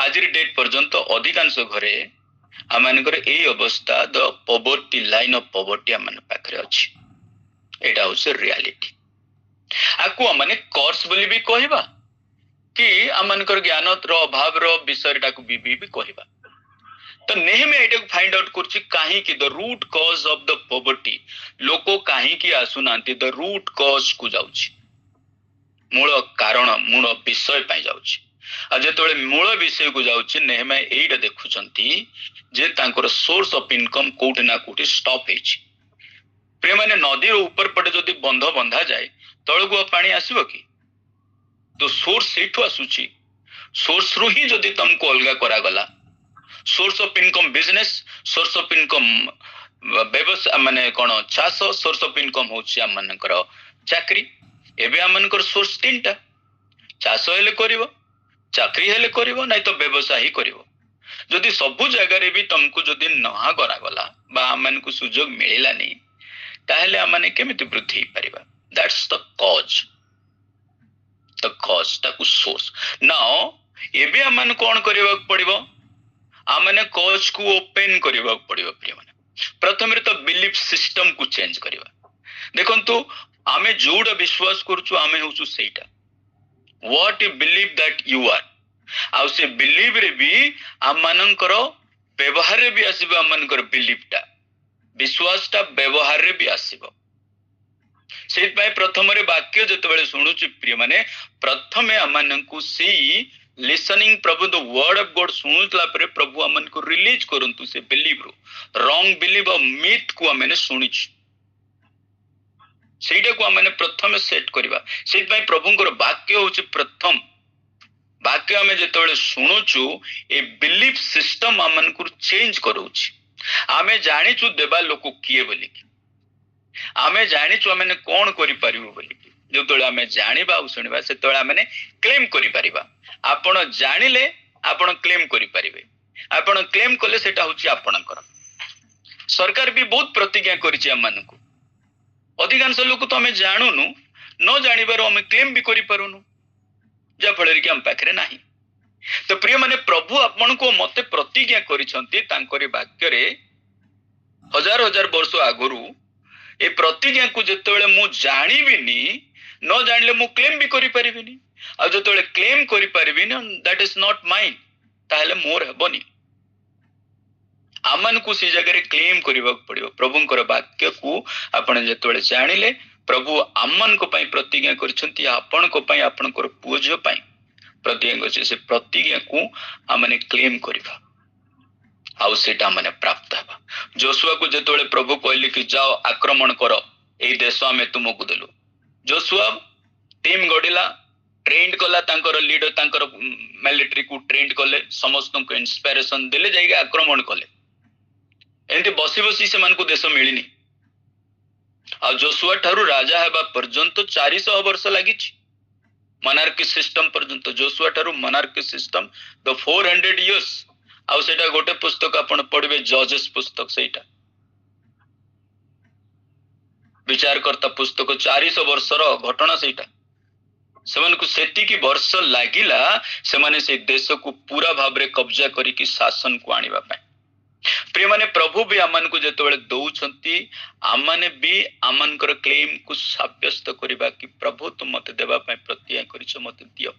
ଆଜିର ଡେଟ୍ ପର୍ଯ୍ୟନ୍ତ ଅଧିକାଂଶ ଘରେ ଆମମାନଙ୍କର ଏଇ ଅବସ୍ଥା, ଦ ପଭର୍ଟି ଲାଇନ୍ ଅଫ୍ ପଭର୍ଟି ଆମ ପାଖରେ ଅଛି। ଏଇଟା ହଉଛି ରିଆଲିଟି। ଆକୁ ଆମେ କର୍ସ ବୋଲି ବି କହିବା କି ଆମମାନଙ୍କର ଜ୍ଞାନର ଅଭାବର ବିଷୟରେ ତାକୁ ବି କହିବା। ତ ନେହେମିଆ ଏଇଟାକୁ ଫାଇଣ୍ଡ ଆଉଟ୍ କରୁଛି କାହିଁକି the root cause of the poverty, ଲୋକ କାହିଁକି ଆସୁନାହାନ୍ତି, ଦ ରୁଟ୍ କଜ କୁ ଯାଉଛି, ମୂଳ କାରଣ ମୂଳ ବିଷୟ ପାଇଁ ଯାଉଛି। ଆଉ ଯେତେବେଳେ ମୂଳ ବିଷୟକୁ ଯାଉଛି ନେହେମିଆ ଏଇଟା ଦେଖୁଛନ୍ତି ଯେ ତାଙ୍କର ସୋର୍ସ ଅଫ ଇନକମ କୋଉଠି ନା କୋଉଠି ଷ୍ଟପ୍ ହେଇଛି। ପ୍ରିୟମାନେ, ନଦୀର ଉପର ପଟେ ଯଦି ବନ୍ଧ ବନ୍ଧା ଯାଏ ତଳକୁ ଆଉ ପାଣି ଆସିବ କି? ତ ସୋର୍ସ ସେଇଠୁ ଆସୁଛି। ସୋର୍ସ ରୁ ହିଁ ଯଦି ତମକୁ ଅଲଗା କରାଗଲା, source of income business, source of income ବ୍ୟବସାୟ ମାନେ କଣ ଚାଷ, ସୋର୍ସ ଅଫ ଇନକମ ହଉଛି ଆମମାନଙ୍କର ଚାକରି। ଏବେ ଆମମାନଙ୍କର ସୋର୍ସ ତିନିଟା, ଚାଷ ହେଲେ କରିବ, ଚାକରି ହେଲେ କରିବ, ନାଇଁ ତ ବ୍ୟବସାୟ ହିଁ କରିବ। ଯଦି ସବୁ ଜାଗାରେ ବି ତମକୁ ଯଦି ନହା କରାଗଲା ବା ଆମମାନଙ୍କୁ ସୁଯୋଗ ମିଳିଲାନି, ତାହେଲେ ଆମେ କେମିତି ବୃଦ୍ଧି ହେଇପାରିବା? ଦ୍ୟାଟ୍ସ ଦ କଜ, ତାକୁ ସୋର୍ସ। ନାଓ ଏବେ ଆମମାନେ କଣ କରିବାକୁ ପଡିବ? ଆମମାନେ କଜ କୁ ଓପେନ କରିବାକୁ ପଡିବ। ପ୍ରିୟମାନେ, ପ୍ରଥମରେ ତ ବିଲିଫ ସିଷ୍ଟମ କୁ ଚେଞ୍ଜ କରିବା। ଦେଖନ୍ତୁ, ଆମେ ଯୋଉଟା ବିଶ୍ୱାସ କରୁଛୁ ଆମେ ହଉଛୁ ସେଇଟା। what you believe that you are, ଆଉ ସେ ବିଲିଭ ରେ ବି ଆମମାନଙ୍କର ବ୍ୟବହାରରେ ବି ଆସିବ। ଆମମାନଙ୍କର ବିଲିଭଟା, ବିଶ୍ୱାସଟା ବ୍ୟବହାରରେ ବି ଆସିବ। ସେଇଥିପାଇଁ ପ୍ରଥମରେ ବାକ୍ୟ ଯେତେବେଳେ ଶୁଣୁଛୁ ପ୍ରିୟମାନେ, ପ୍ରଥମେ ଆମମାନଙ୍କୁ ସେଇ ଲିସନିଂ ପ୍ରଭୁ ଦ ୱାର୍ଡ ଅଫ ଗଡ ଶୁଣୁଥିଲା ପରେ ପ୍ରଭୁ ଆମମାନଙ୍କୁ ରିଲିଜ କରନ୍ତୁ ସେ ବିଲିଭରୁ। ରଙ୍ଗ ବିଲିଭ ଆଉ ମିଥ୍ କୁ ଆମେ ଶୁଣିଛୁ, ସେଇଟାକୁ ଆମେ ପ୍ରଥମେ ସେଟ୍ କରିବା। ସେଇଥିପାଇଁ ପ୍ରଭୁଙ୍କର ବାକ୍ୟ ହଉଛି ପ୍ରଥମ ବାକ୍ୟ। ଆମେ ଯେତେବେଳେ ଶୁଣୁଛୁ ଏ ବିଲିଫ ସିଷ୍ଟମ ଆମମାନଙ୍କୁ ଚେଞ୍ଜ କରଉଛି। ଆମେ ଜାଣିଛୁ ଦେବା ଲୋକ କିଏ ବୋଲିକି, ଆମେ ଜାଣିଛୁ ଆମେ କଣ କରିପାରିବୁ ବୋଲିକି। ଯେତେବେଳେ ଆମେ ଜାଣିବା ଆଉ ଶୁଣିବା ସେତେବେଳେ ଆମେ କ୍ଲେମ କରିପାରିବା। ଆପଣ ଜାଣିଲେ ଆପଣ କ୍ଲେମ କରିପାରିବେ, ଆପଣ କ୍ଲେମ କଲେ ସେଟା ହଉଛି ଆପଣଙ୍କର। ସରକାର ବି ବହୁତ ପ୍ରତିଜ୍ଞା କରିଛି ଆମମାନଙ୍କୁ। ଅଧିକାଂଶ ଲୋକ ତ ଆମେ ଜାଣୁନୁ, ନ ଜାଣିବାରୁ ଆମେ କ୍ଲେମ ବି କରିପାରୁନୁ, ଯାହାଫଳରେ କି ଆମ ପାଖରେ ନାହିଁ। ତ ପ୍ରିୟମାନେ, ପ୍ରଭୁ ଆପଣଙ୍କୁ ମତେ ପ୍ରତିଜ୍ଞା କରିଛନ୍ତି ତାଙ୍କରି ବାକ୍ୟରେ ହଜାର ହଜାର ବର୍ଷ ଆଗରୁ। ଏ ପ୍ରତିଜ୍ଞାକୁ ଯେତେବେଳେ ମୁଁ ଜାଣିବିନି, ନ ଜାଣିଲେ ମୁଁ କ୍ଲେମ ବି କରିପାରିବିନି। ଆଉ ଯେତେବେଳେ କ୍ଲେମ କରିପାରିବିନି, ଦ୍ୟାଟ ଇଜ ନଟ୍ ମାଇନ୍, ତାହେଲେ ମୋର ହେବନି। ଆମମାନଙ୍କୁ ସେ ଜାଗାରେ କ୍ଲେମ କରିବାକୁ ପଡିବ। ପ୍ରଭୁଙ୍କର ବାକ୍ୟକୁ ଆପଣ ଯେତେବେଳେ ଜାଣିଲେ, ପ୍ରଭୁ ଆମମାନଙ୍କ ପାଇଁ ପ୍ରତିଜ୍ଞା କରିଛନ୍ତି, ଆପଣଙ୍କ ପାଇଁ, ଆପଣଙ୍କର ପୁଅ ଝିଅ ପାଇଁ ପ୍ରତିଜ୍ଞା କରିଛି। ସେ ପ୍ରତିଜ୍ଞାକୁ ଆମେ କ୍ଲେମ କରିବା ଆଉ ସେଇଟା ଆମେ ପ୍ରାପ୍ତ ହେବା। ଯୋଶୁଆକୁ ଯେତେବେଳେ ପ୍ରଭୁ କହିଲେ କି ଯାଅ ଆକ୍ରମଣ କର, ଏଇ ଦେଶ ଆମେ ତୁମକୁ ଦେଲୁ, ଯୋଶୁଆ ଟିମ୍ ଗଢିଲା, ଟ୍ରେଣ୍ଡ କଲା, ତାଙ୍କର ଲିଡର ତାଙ୍କର ମିଲିଟାରୀକୁ ଟ୍ରେଣ୍ଡ କଲେ, ସମସ୍ତଙ୍କୁ ଇନ୍ସପାଇରେସନ ଦେଲେ, ଯାଇକି ଆକ୍ରମଣ କଲେ। ଏମିତି ବସି ବସି ସେମାନଙ୍କୁ ଦେଶ ମିଳିନି। ଆଉ ଯୋଶୁଆ ଠାରୁ ରାଜା ହେବା ପର୍ଯ୍ୟନ୍ତ 400 ବର୍ଷ ଲାଗିଛି, ମନାର୍କି ସିଷ୍ଟମ ପର୍ଯ୍ୟନ୍ତ। ଯୋଶୁଆ ଠାରୁ ମନାର୍କି ସିଷ୍ଟମ ଦ 400 years। ଆଉ ସେଇଟା ଗୋଟେ ପୁସ୍ତକ ଆପଣ ପଢିବେ, ଜଜେସ୍ ପୁସ୍ତକ, ସେଇଟା ବିଚାରକର୍ତ୍ତା ପୁସ୍ତକ। 400 ବର୍ଷର ଘଟଣା ସେଇଟା। ସେମାନଙ୍କୁ ସେତିକି ବର୍ଷ ଲାଗିଲା ସେମାନେ ସେଇ ଦେଶକୁ ପୁରା ଭାବରେ କବ୍ଜା କରିକି ଶାସନକୁ ଆଣିବା ପାଇଁ। ପ୍ରିୟମାନେ, ପ୍ରଭୁ ବି ଆମମାନଙ୍କୁ ଯେତେବେଳେ ଦଉଛନ୍ତି, ଆମମାନେ ବି ଆମମାନଙ୍କର କ୍ଲେମକୁ ସାବ୍ୟସ୍ତ କରିବା କି ପ୍ରଭୁ ତୁ ମତେ ଦେବା ପାଇଁ ପ୍ରତିଜ୍ଞା କରିଛ, ମତେ ଦିଅ।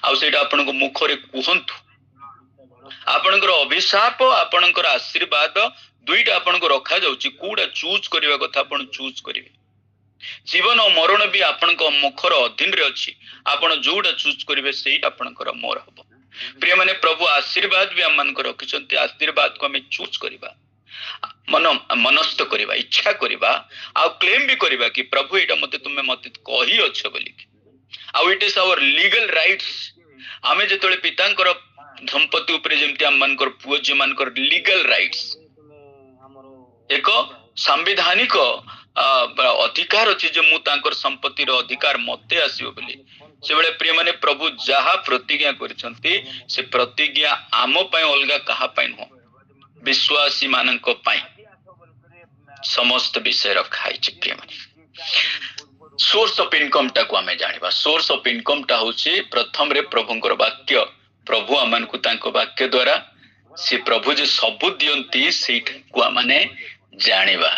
ଆଉ ସେଇଟା ଆପଣଙ୍କ ମୁଖରେ କୁହନ୍ତୁ। ଆପଣଙ୍କର ଅଭିଶାପ, ଆପଣଙ୍କର ଆଶୀର୍ବାଦ ଦୁଇଟା ଆପଣଙ୍କୁ ରଖାଯାଉଛି। କୋଉଟା ଚୁଜ୍ କରିବା କଥା ଆପଣ ଚୁଜ୍ କରିବେ। ଜୀବନ ଓ ମରଣ ବି ଆପଣଙ୍କ ମୁଖର ଅଧୀନରେ ଅଛି। ଆପଣ ଯୋଉଟା ଚୁଜ୍ କରିବେ ସେଇଟା ଆପଣଙ୍କର ମୋର ହବ। ପ୍ରିୟମାନେ, ପ୍ରଭୁ ଆଶୀର୍ବାଦ ବି ଆମମାନଙ୍କୁ ରଖିଛନ୍ତି। ଆଶୀର୍ବାଦକୁ ଆମେ ଚୁଜ୍ କରିବା, ମନସ୍ଥ କରିବା, ଇଚ୍ଛା କରିବା, ଆଉ କ୍ଲେମ ବି କରିବା କି ପ୍ରଭୁ ଏଇଟା ତୁମେ ମତେ କହିଅଛ ବୋଲିକି। ଆଉ it is our legal rights. ଆମେ ଯେତେବେଳେ ପିତାଙ୍କର ସମ୍ପତ୍ତି ଉପରେ ଯେମିତି ଆମମାନଙ୍କର ପୁଅ ଝିଅ ମାନଙ୍କର ଲିଗାଲ ରାଇଟ୍ସ, ଏକ ସାମ୍ବିଧାନିକ ଅଧିକାର ଅଛି ଯେ ମୁଁ ତାଙ୍କର ସମ୍ପତ୍ତିର ଅଧିକାର ମତେ ଆସିବ ବୋଲି। ସେବେଳେ ପ୍ରିୟ ମାନେ ପ୍ରଭୁ ଯାହା ପ୍ରତିଜ୍ଞା କରିଛନ୍ତି ସେ ପ୍ରତିଜ୍ଞା ଆମ ପାଇଁ ଅଲଗା କାହା ପାଇଁ ନୁହଁ, ବିଶ୍ୱାସୀ ମାନଙ୍କ ପାଇଁ ସମସ୍ତ ବିଷୟ ରଖା ହେଇଛି। ପ୍ରିୟ ମାନେ सोर्स ऑफ इनकम टाकू आमे जानिबा। सोर्स ऑफ इनकम टा होची प्रथम रे प्रभुंकर वाक्य, प्रभु आमन को तांको वाक्य द्वारा से प्रभु जे सब दियंती सेठ को माने जानिबा।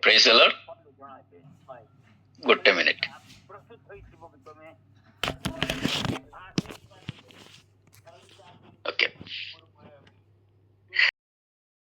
Praise the Lord.